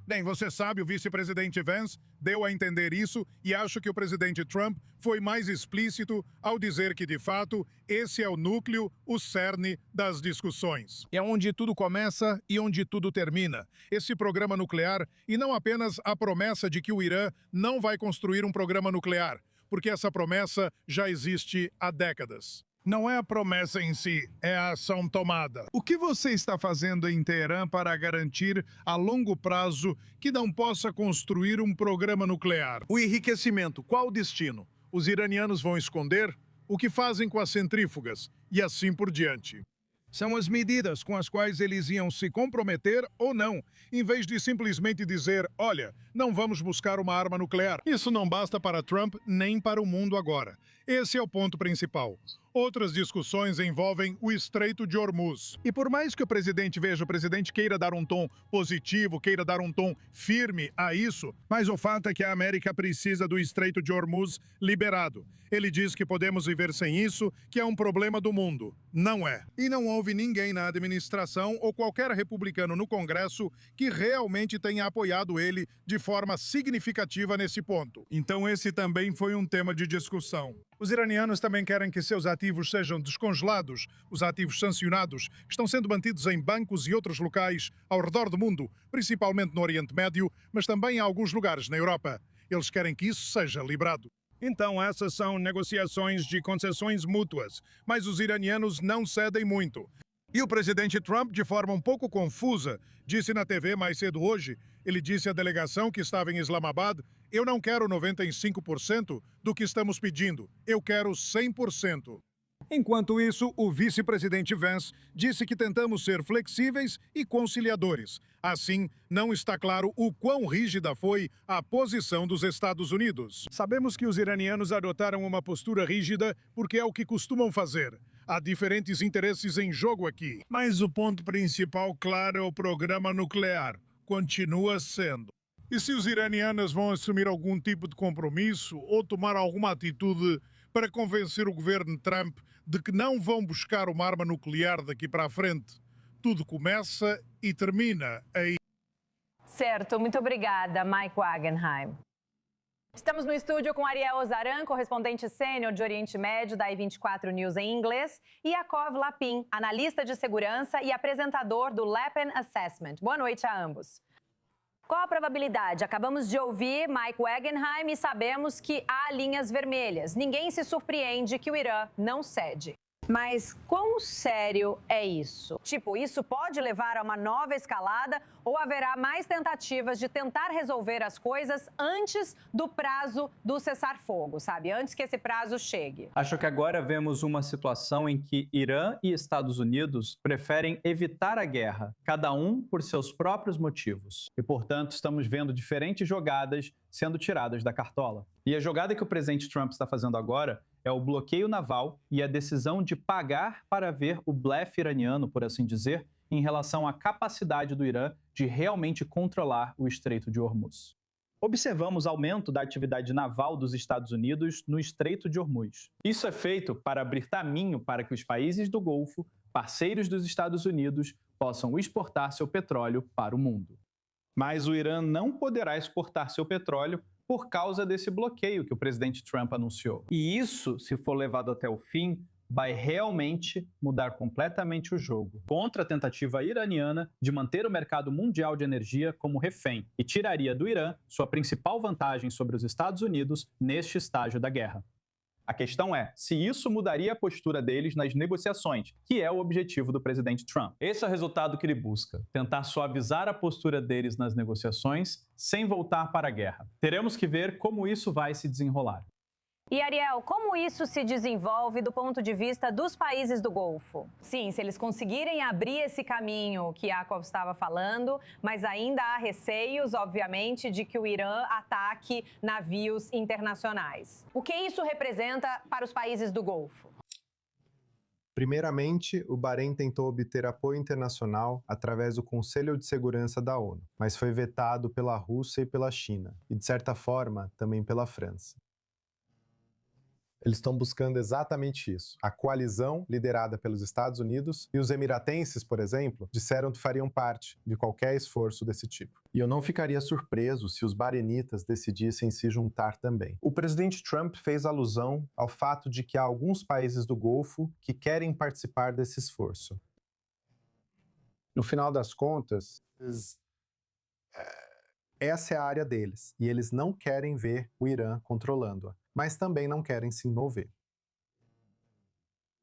Bem, você sabe, o vice-presidente Vance deu a entender isso e acho que o presidente Trump foi mais explícito ao dizer que, de fato, esse é o núcleo, o cerne das discussões. É onde tudo começa e onde tudo termina. Esse programa nuclear e não apenas a promessa de que o Irã não vai construir um programa nuclear, porque essa promessa já existe há décadas. Não é a promessa em si, é a ação tomada. O que você está fazendo em Teherã para garantir a longo prazo que não possa construir um programa nuclear? O enriquecimento, qual o destino? Os iranianos vão esconder? O que fazem com as centrífugas? E assim por diante. São as medidas com as quais eles iam se comprometer ou não, em vez de simplesmente dizer, olha, não vamos buscar uma arma nuclear. Isso não basta para Trump nem para o mundo agora. Esse é o ponto principal. Outras discussões envolvem o Estreito de Hormuz. E por mais que o presidente queira dar um tom positivo, queira dar um tom firme a isso, mas o fato é que a América precisa do Estreito de Hormuz liberado. Ele diz que podemos viver sem isso, que é um problema do mundo. Não é. E não houve ninguém na administração ou qualquer republicano no Congresso que realmente tenha apoiado ele de forma significativa nesse ponto. Então esse também foi um tema de discussão. Os iranianos também querem que seus ativos sejam descongelados. Os ativos sancionados estão sendo mantidos em bancos e outros locais ao redor do mundo, principalmente no Oriente Médio, mas também em alguns lugares na Europa. Eles querem que isso seja liberado. Então, essas são negociações de concessões mútuas, mas os iranianos não cedem muito. E o presidente Trump, de forma um pouco confusa, disse na TV mais cedo hoje, ele disse à delegação que estava em Islamabad, eu não quero 95% do que estamos pedindo, eu quero 100%. Enquanto isso, o vice-presidente Vance disse que tentamos ser flexíveis e conciliadores. Assim, não está claro o quão rígida foi a posição dos Estados Unidos. Sabemos que os iranianos adotaram uma postura rígida porque é o que costumam fazer. Há diferentes interesses em jogo aqui. Mas o ponto principal, claro, é o programa nuclear. Continua sendo. E se os iranianos vão assumir algum tipo de compromisso ou tomar alguma atitude para convencer o governo Trump de que não vão buscar uma arma nuclear daqui para a frente? Tudo começa e termina aí. Certo, muito obrigada, Mike Wagenheim. Estamos no estúdio com Ariel Ozaran, correspondente sênior de Oriente Médio da I24 News em inglês, e Yaakov Lapin, analista de segurança e apresentador do Lapin Assessment. Boa noite a ambos. Qual a probabilidade? Acabamos de ouvir Mike Wagenheim e sabemos que há linhas vermelhas. Ninguém se surpreende que o Irã não cede. Mas quão sério é isso? Tipo, isso pode levar a uma nova escalada ou haverá mais tentativas de tentar resolver as coisas antes do prazo do cessar-fogo, sabe? Antes que esse prazo chegue. Acho que agora vemos uma situação em que Irã e Estados Unidos preferem evitar a guerra, cada um por seus próprios motivos. E, portanto, estamos vendo diferentes jogadas sendo tiradas da cartola. E a jogada que o presidente Trump está fazendo agora é o bloqueio naval e a decisão de pagar para ver o blefe iraniano, por assim dizer, em relação à capacidade do Irã de realmente controlar o Estreito de Hormuz. Observamos aumento da atividade naval dos Estados Unidos no Estreito de Hormuz. Isso é feito para abrir caminho para que os países do Golfo, parceiros dos Estados Unidos, possam exportar seu petróleo para o mundo. Mas o Irã não poderá exportar seu petróleo por causa desse bloqueio que o presidente Trump anunciou. E isso, se for levado até o fim, vai realmente mudar completamente o jogo, contra a tentativa iraniana de manter o mercado mundial de energia como refém e tiraria do Irã sua principal vantagem sobre os Estados Unidos neste estágio da guerra. A questão é se isso mudaria a postura deles nas negociações, que é o objetivo do presidente Trump. Esse é o resultado que ele busca, tentar suavizar a postura deles nas negociações sem voltar para a guerra. Teremos que ver como isso vai se desenrolar. E, Ariel, como isso se desenvolve do ponto de vista dos países do Golfo? Sim, se eles conseguirem abrir esse caminho que Yaakov estava falando, mas ainda há receios, obviamente, de que o Irã ataque navios internacionais. O que isso representa para os países do Golfo? Primeiramente, o Bahrein tentou obter apoio internacional através do Conselho de Segurança da ONU, mas foi vetado pela Rússia e pela China, e de certa forma também pela França. Eles estão buscando exatamente isso. A coalizão liderada pelos Estados Unidos e os emiratenses, por exemplo, disseram que fariam parte de qualquer esforço desse tipo. E eu não ficaria surpreso se os bahrenitas decidissem se juntar também. O presidente Trump fez alusão ao fato de que há alguns países do Golfo que querem participar desse esforço. No final das contas, essa é a área deles, e eles não querem ver o Irã controlando-a, mas também não querem se envolver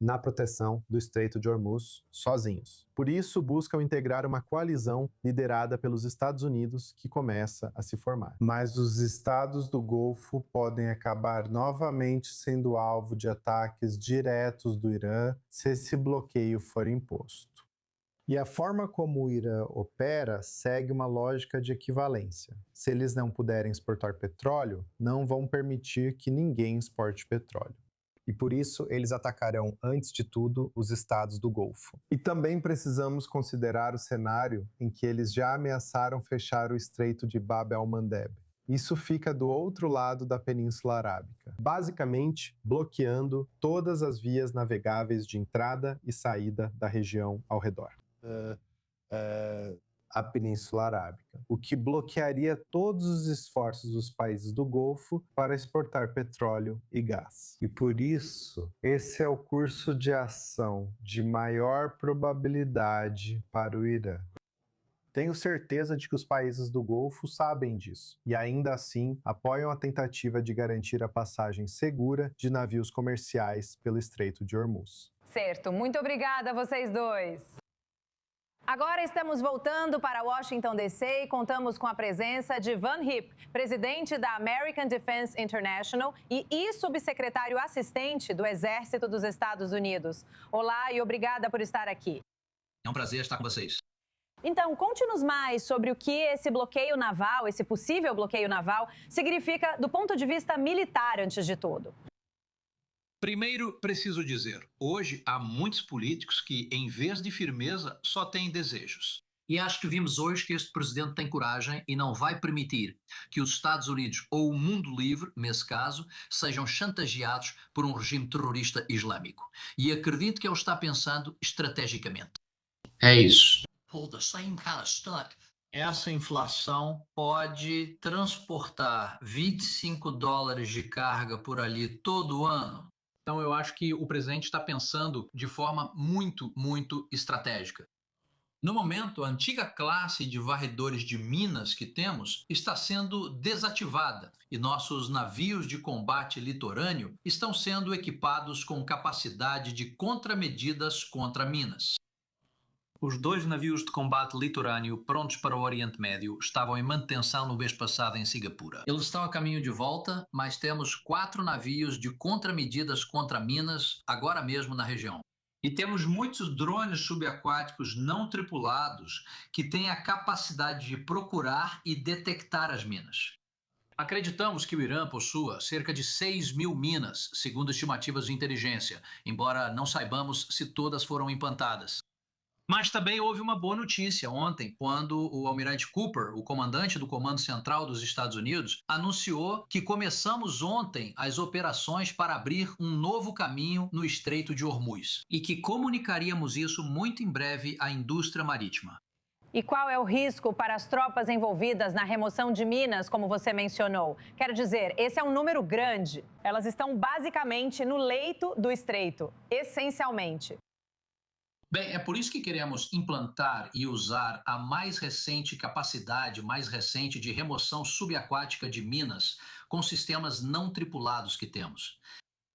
na proteção do Estreito de Hormuz sozinhos. Por isso, buscam integrar uma coalizão liderada pelos Estados Unidos que começa a se formar. Mas os estados do Golfo podem acabar novamente sendo alvo de ataques diretos do Irã se esse bloqueio for imposto. E a forma como o Irã opera segue uma lógica de equivalência. Se eles não puderem exportar petróleo, não vão permitir que ninguém exporte petróleo. E por isso, eles atacarão, antes de tudo, os estados do Golfo. E também precisamos considerar o cenário em que eles já ameaçaram fechar o Estreito de Bab el-Mandeb. Isso fica do outro lado da Península Arábica, basicamente bloqueando todas as vias navegáveis de entrada e saída da região ao redor. A Península Arábica, o que bloquearia todos os esforços dos países do Golfo para exportar petróleo e gás. E por isso, esse é o curso de ação de maior probabilidade para o Irã. Tenho certeza de que os países do Golfo sabem disso e ainda assim apoiam a tentativa de garantir a passagem segura de navios comerciais pelo Estreito de Hormuz. Certo, muito obrigada a vocês dois. Agora estamos voltando para Washington, D.C. e contamos com a presença de Van Hipp, presidente da American Defense International e subsecretário assistente do Exército dos Estados Unidos. Olá e obrigada por estar aqui. É um prazer estar com vocês. Então, conte-nos mais sobre o que esse bloqueio naval, esse possível bloqueio naval, significa do ponto de vista militar, antes de tudo. Primeiro, preciso dizer, hoje há muitos políticos que, em vez de firmeza, só têm desejos. E acho que vimos hoje que este presidente tem coragem e não vai permitir que os Estados Unidos ou o mundo livre, nesse caso, sejam chantageados por um regime terrorista islâmico. E acredito que ele está pensando estrategicamente. É isso. Essa inflação pode transportar $25 de carga por ali todo ano. Então eu acho que o presidente está pensando de forma muito estratégica. No momento, a antiga classe de varredores de minas que temos está sendo desativada e nossos navios de combate litorâneo estão sendo equipados com capacidade de contramedidas contra minas. Os 2 navios de combate litorâneo prontos para o Oriente Médio estavam em manutenção no mês passado em Singapura. Eles estão a caminho de volta, mas temos 4 navios de contramedidas contra minas agora mesmo na região. E temos muitos drones subaquáticos não tripulados que têm a capacidade de procurar e detectar as minas. Acreditamos que o Irã possua cerca de 6.000 minas, segundo estimativas de inteligência, embora não saibamos se todas foram implantadas. Mas também houve uma boa notícia ontem, quando o almirante Cooper, o comandante do Comando Central dos Estados Unidos, anunciou que começamos ontem as operações para abrir um novo caminho no Estreito de Hormuz e que comunicaríamos isso muito em breve à indústria marítima. E qual é o risco para as tropas envolvidas na remoção de minas, como você mencionou? Quero dizer, esse é um número grande. Elas estão basicamente no leito do estreito, essencialmente. Bem, é por isso que queremos implantar e usar a mais recente capacidade, mais recente de remoção subaquática de minas com sistemas não tripulados que temos.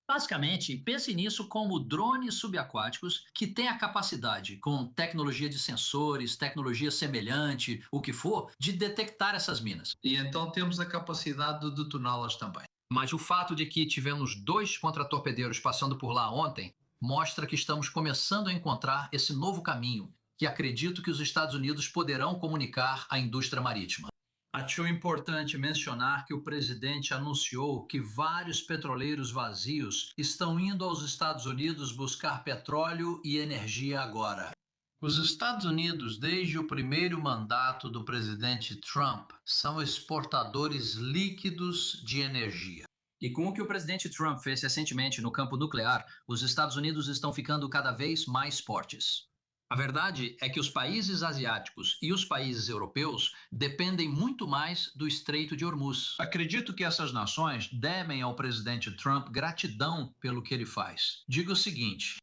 Basicamente, pense nisso como drones subaquáticos que têm a capacidade, com tecnologia de sensores, tecnologia semelhante, o que for, de detectar essas minas. E então temos a capacidade de detoná-las também. Mas o fato de que tivemos 2 contratorpedeiros passando por lá ontem mostra que estamos começando a encontrar esse novo caminho, que acredito que os Estados Unidos poderão comunicar à indústria marítima. Acho importante mencionar que o presidente anunciou que vários petroleiros vazios estão indo aos Estados Unidos buscar petróleo e energia agora. Os Estados Unidos, desde o primeiro mandato do presidente Trump, são exportadores líquidos de energia. E com o que o presidente Trump fez recentemente no campo nuclear, os Estados Unidos estão ficando cada vez mais fortes. A verdade é que os países asiáticos e os países europeus dependem muito mais do Estreito de Hormuz. Acredito que essas nações devem ao presidente Trump gratidão pelo que ele faz. Digo o seguinte: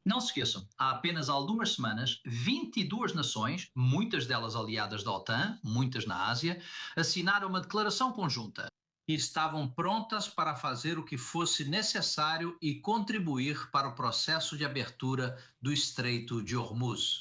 não se esqueçam, há apenas algumas semanas, 22 nações, muitas delas aliadas da OTAN, muitas na Ásia, assinaram uma declaração conjunta e estavam prontas para fazer o que fosse necessário e contribuir para o processo de abertura do Estreito de Hormuz.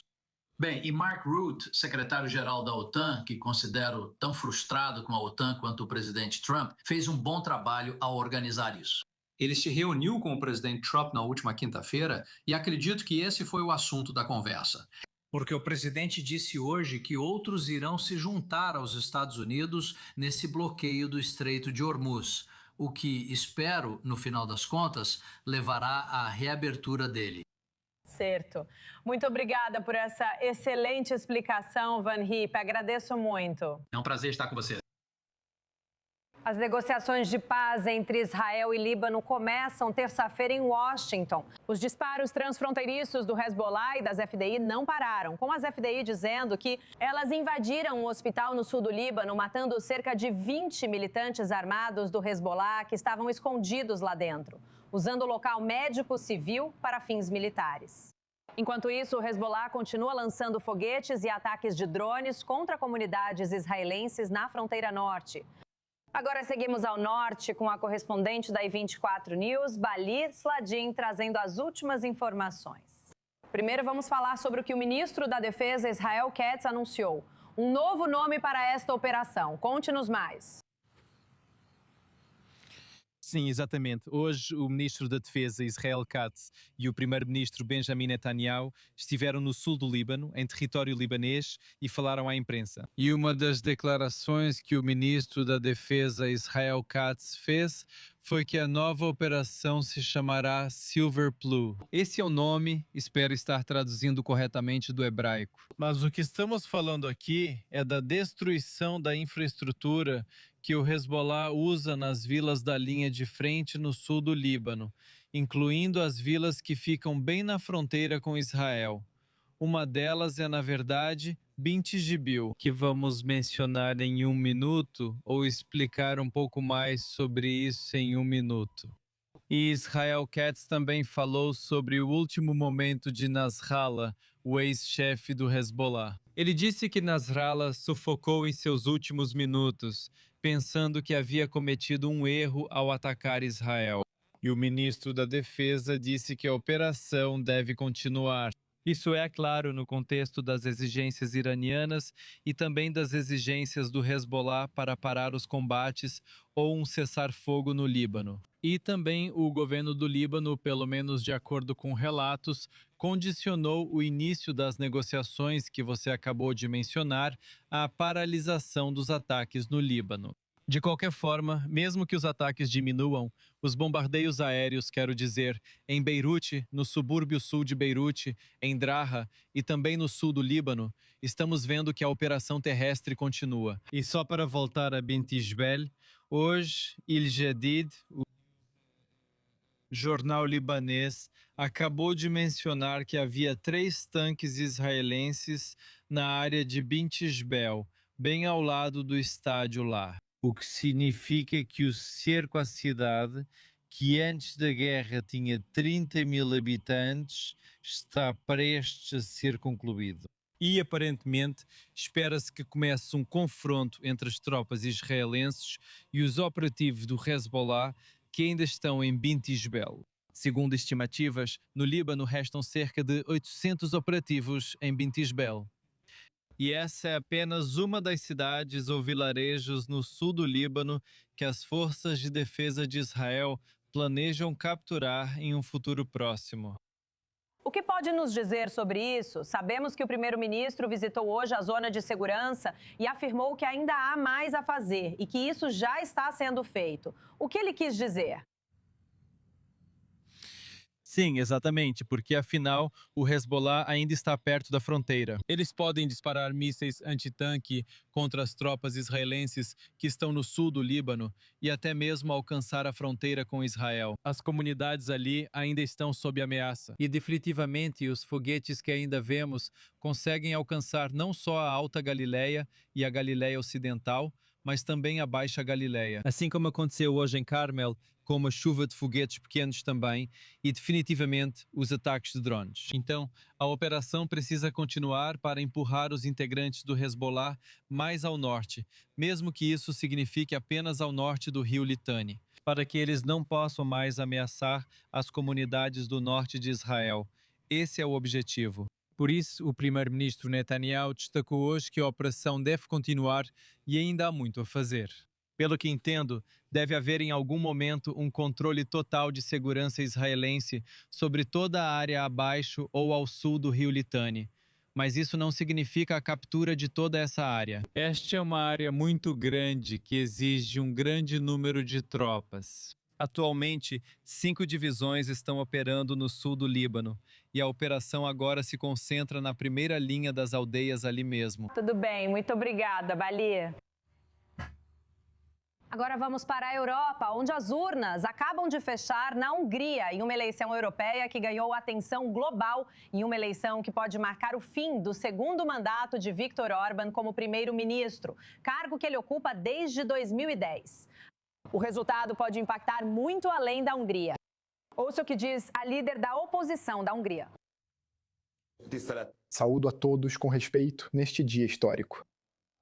Bem, e Mark Rutte, secretário-geral da OTAN, que considero tão frustrado com a OTAN quanto o presidente Trump, fez um bom trabalho ao organizar isso. Ele se reuniu com o presidente Trump na última quinta-feira e acredito que esse foi o assunto da conversa. Porque o presidente disse hoje que outros irão se juntar aos Estados Unidos nesse bloqueio do Estreito de Hormuz, o que, espero, no final das contas, levará à reabertura dele. Certo. Muito obrigada por essa excelente explicação, Van Riep. Agradeço muito. É um prazer estar com você. As negociações de paz entre Israel e Líbano começam terça-feira em Washington. Os disparos transfronteiriços do Hezbollah e das FDI não pararam, com as FDI dizendo que elas invadiram um hospital no sul do Líbano, matando cerca de 20 militantes armados do Hezbollah que estavam escondidos lá dentro, usando o local médico-civil para fins militares. Enquanto isso, o Hezbollah continua lançando foguetes e ataques de drones contra comunidades israelenses na fronteira norte. Agora seguimos ao norte com a correspondente da I24 News, Bali Sladin, trazendo as últimas informações. Primeiro vamos falar sobre o que o ministro da Defesa, Israel Katz, anunciou. Um novo nome para esta operação. Conte-nos mais. Sim, exatamente. Hoje, o ministro da Defesa, Israel Katz, e o primeiro-ministro Benjamin Netanyahu estiveram no sul do Líbano, em território libanês, e falaram à imprensa. E uma das declarações que o ministro da Defesa, Israel Katz, fez foi que a nova operação se chamará Silver Blue. Esse é o nome, espero estar traduzindo corretamente do hebraico. Mas o que estamos falando aqui é da destruição da infraestrutura que o Hezbollah usa nas vilas da linha de frente no sul do Líbano, incluindo as vilas que ficam bem na fronteira com Israel. Uma delas é, na verdade, Bint Jibbil, que vamos mencionar em 1 minuto ou explicar um pouco mais sobre isso em 1 minuto. E Israel Katz também falou sobre o último momento de Nasrallah, o ex-chefe do Hezbollah. Ele disse que Nasrallah sufocou em seus últimos minutos, pensando que havia cometido um erro ao atacar Israel. E o ministro da Defesa disse que a operação deve continuar. Isso é, claro, no contexto das exigências iranianas e também das exigências do Hezbollah para parar os combates ou um cessar-fogo no Líbano. E também o governo do Líbano, pelo menos de acordo com relatos, condicionou o início das negociações que você acabou de mencionar à paralisação dos ataques no Líbano. De qualquer forma, mesmo que os ataques diminuam, os bombardeios aéreos, quero dizer, em Beirute, no subúrbio sul de Beirute, em Draha e também no sul do Líbano, estamos vendo que a operação terrestre continua. E só para voltar a Bint Jibbil, hoje, Il Jadid, o jornal libanês, acabou de mencionar que havia 3 tanques israelenses na área de Bint Jibbil, bem ao lado do estádio lá. O que significa que o cerco à cidade, que antes da guerra tinha 30 mil habitantes, está prestes a ser concluído. E, aparentemente, espera-se que comece um confronto entre as tropas israelenses e os operativos do Hezbollah, que ainda estão em Bint Jibbil. Segundo estimativas, no Líbano restam cerca de 800 operativos em Bint Jibbil. E essa é apenas uma das cidades ou vilarejos no sul do Líbano que as forças de defesa de Israel planejam capturar em um futuro próximo. O que pode nos dizer sobre isso? Sabemos que o primeiro-ministro visitou hoje a zona de segurança e afirmou que ainda há mais a fazer e que isso já está sendo feito. O que ele quis dizer? Sim, exatamente, porque afinal o Hezbollah ainda está perto da fronteira. Eles podem disparar mísseis antitanque contra as tropas israelenses que estão no sul do Líbano e até mesmo alcançar a fronteira com Israel. As comunidades ali ainda estão sob ameaça. E definitivamente os foguetes que ainda vemos conseguem alcançar não só a Alta Galileia e a Galileia Ocidental, mas também a Baixa Galileia. Assim como aconteceu hoje em Carmel, com uma chuva de foguetes pequenos também e definitivamente os ataques de drones. Então, a operação precisa continuar para empurrar os integrantes do Hezbollah mais ao norte, mesmo que isso signifique apenas ao norte do rio Litani, para que eles não possam mais ameaçar as comunidades do norte de Israel. Esse é o objetivo. Por isso, o primeiro-ministro Netanyahu destacou hoje que a operação deve continuar e ainda há muito a fazer. Pelo que entendo, deve haver em algum momento um controle total de segurança israelense sobre toda a área abaixo ou ao sul do rio Litani. Mas isso não significa a captura de toda essa área. Esta é uma área muito grande que exige um grande número de tropas. Atualmente, 5 divisões estão operando no sul do Líbano e a operação agora se concentra na primeira linha das aldeias ali mesmo. Tudo bem, muito obrigada, Bali. Agora vamos para a Europa, onde as urnas acabam de fechar na Hungria, em uma eleição europeia que ganhou atenção global e uma eleição que pode marcar o fim do segundo mandato de Viktor Orbán como primeiro-ministro, cargo que ele ocupa desde 2010. O resultado pode impactar muito além da Hungria. Ouça o que diz a líder da oposição da Hungria. Saúdo a todos com respeito neste dia histórico.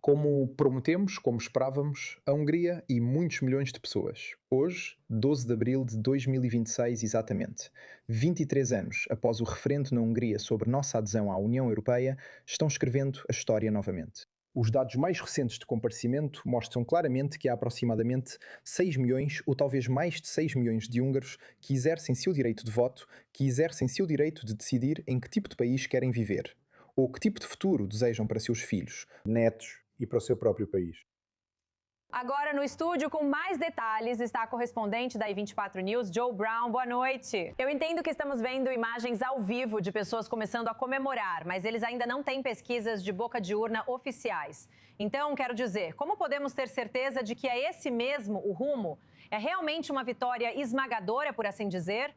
Como prometemos, como esperávamos, a Hungria e muitos milhões de pessoas. Hoje, 12 de abril de 2026 exatamente, 23 anos após o referendo na Hungria sobre nossa adesão à União Europeia, estão escrevendo a história novamente. Os dados mais recentes de comparecimento mostram claramente que há aproximadamente 6 milhões ou talvez mais de 6 milhões de húngaros que exercem seu direito de voto, que exercem seu direito de decidir em que tipo de país querem viver, ou que tipo de futuro desejam para seus filhos, netos e para o seu próprio país. Agora no estúdio com mais detalhes está a correspondente da I24 News, Joe Brown. Boa noite. Eu entendo que estamos vendo imagens ao vivo de pessoas começando a comemorar, mas eles ainda não têm pesquisas de boca de urna oficiais. Então, quero dizer, como podemos ter certeza de que é esse mesmo o rumo? É realmente uma vitória esmagadora, por assim dizer?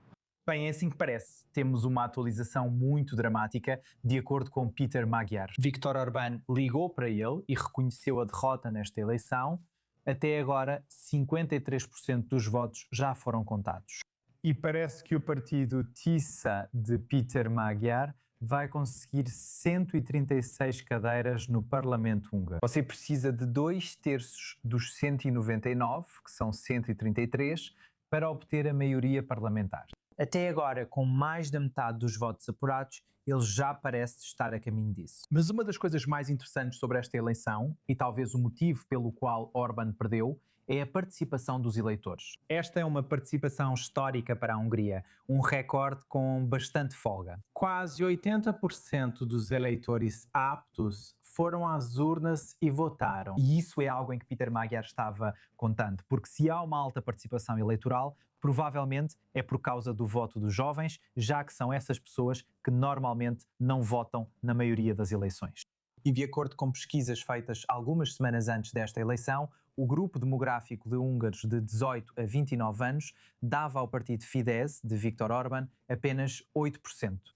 Bem, é assim que parece. Temos uma atualização muito dramática, de acordo com Peter Magyar. Viktor Orbán ligou para ele e reconheceu a derrota nesta eleição. Até agora, 53% dos votos já foram contados. E parece que o partido TISA de Peter Magyar vai conseguir 136 cadeiras no Parlamento húngaro. Você precisa de 2/3 dos 199, que são 133, para obter a maioria parlamentar. Até agora, com mais da metade dos votos apurados, ele já parece estar a caminho disso. Mas uma das coisas mais interessantes sobre esta eleição, e talvez o motivo pelo qual Orbán perdeu, é a participação dos eleitores. Esta é uma participação histórica para a Hungria, um recorde com bastante folga. Quase 80% dos eleitores aptos foram às urnas e votaram. E isso é algo em que Peter Magyar estava contando, porque se há uma alta participação eleitoral, provavelmente é por causa do voto dos jovens, já que são essas pessoas que normalmente não votam na maioria das eleições. E de acordo com pesquisas feitas algumas semanas antes desta eleição, o grupo demográfico de húngaros de 18 a 29 anos dava ao partido Fidesz, de Viktor Orbán, apenas 8%.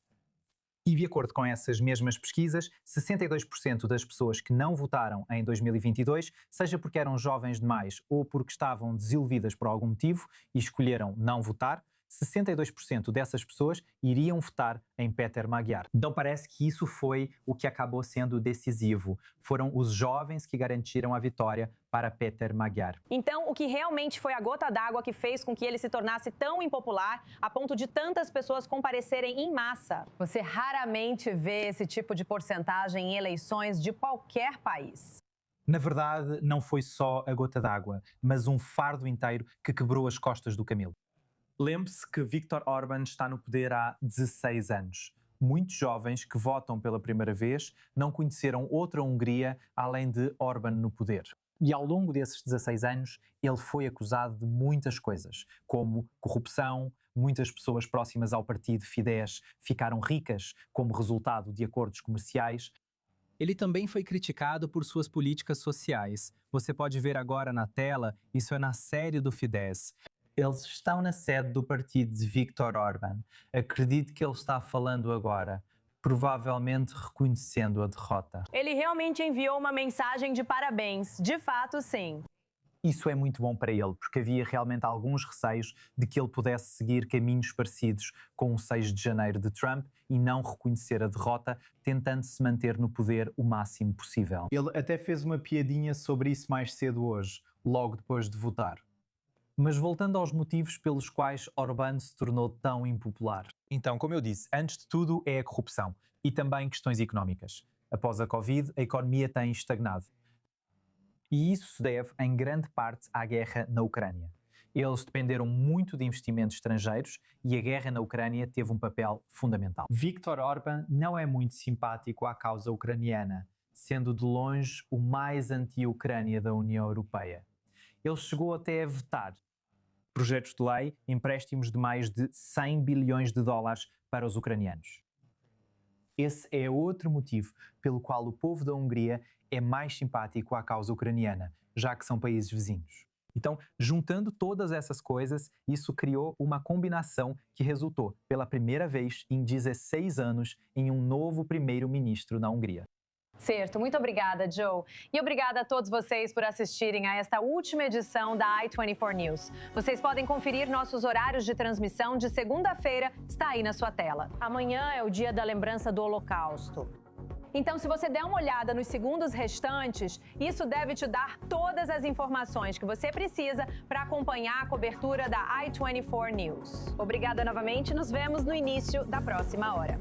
E de acordo com essas mesmas pesquisas, 62% das pessoas que não votaram em 2022, seja porque eram jovens demais ou porque estavam desiludidas por algum motivo e escolheram não votar, 62% dessas pessoas iriam votar em Peter Magyar. Então parece que isso foi o que acabou sendo decisivo. Foram os jovens que garantiram a vitória para Peter Magyar. Então, o que realmente foi a gota d'água que fez com que ele se tornasse tão impopular a ponto de tantas pessoas comparecerem em massa? Você raramente vê esse tipo de porcentagem em eleições de qualquer país. Na verdade, não foi só a gota d'água, mas um fardo inteiro que quebrou as costas do camelo. Lembre-se que Viktor Orbán está no poder há 16 anos. Muitos jovens que votam pela primeira vez não conheceram outra Hungria além de Orbán no poder. E ao longo desses 16 anos, ele foi acusado de muitas coisas, como corrupção, muitas pessoas próximas ao partido Fidesz ficaram ricas como resultado de acordos comerciais. Ele também foi criticado por suas políticas sociais. Você pode ver agora na tela, isso é na série do Fidesz. Eles estão na sede do partido de Viktor Orbán. Acredito que ele está falando agora, provavelmente reconhecendo a derrota. Ele realmente enviou uma mensagem de parabéns. De fato, sim. Isso é muito bom para ele, porque havia realmente alguns receios de que ele pudesse seguir caminhos parecidos com o 6 de janeiro de Trump e não reconhecer a derrota, tentando se manter no poder o máximo possível. Ele até fez uma piadinha sobre isso mais cedo hoje, logo depois de votar. Mas voltando aos motivos pelos quais Orbán se tornou tão impopular. Então, como eu disse, antes de tudo é a corrupção e também questões económicas. Após a Covid, a economia tem estagnado. E isso se deve, em grande parte, à guerra na Ucrânia. Eles dependeram muito de investimentos estrangeiros e a guerra na Ucrânia teve um papel fundamental. Viktor Orbán não é muito simpático à causa ucraniana, sendo de longe o mais anti-Ucrânia da União Europeia. Ele chegou até a vetar projetos de lei, empréstimos de mais de 100 bilhões de dólares para os ucranianos. Esse é outro motivo pelo qual o povo da Hungria é mais simpático à causa ucraniana, já que são países vizinhos. Então, juntando todas essas coisas, isso criou uma combinação que resultou, pela primeira vez em 16 anos, em um novo primeiro-ministro na Hungria. Certo, muito obrigada, Joe. E obrigada a todos vocês por assistirem a esta última edição da I24 News. Vocês podem conferir nossos horários de transmissão de segunda-feira, está aí na sua tela. Amanhã é o dia da lembrança do Holocausto. Então, se você der uma olhada nos segundos restantes, isso deve te dar todas as informações que você precisa para acompanhar a cobertura da I24 News. Obrigada novamente, nos vemos no início da próxima hora.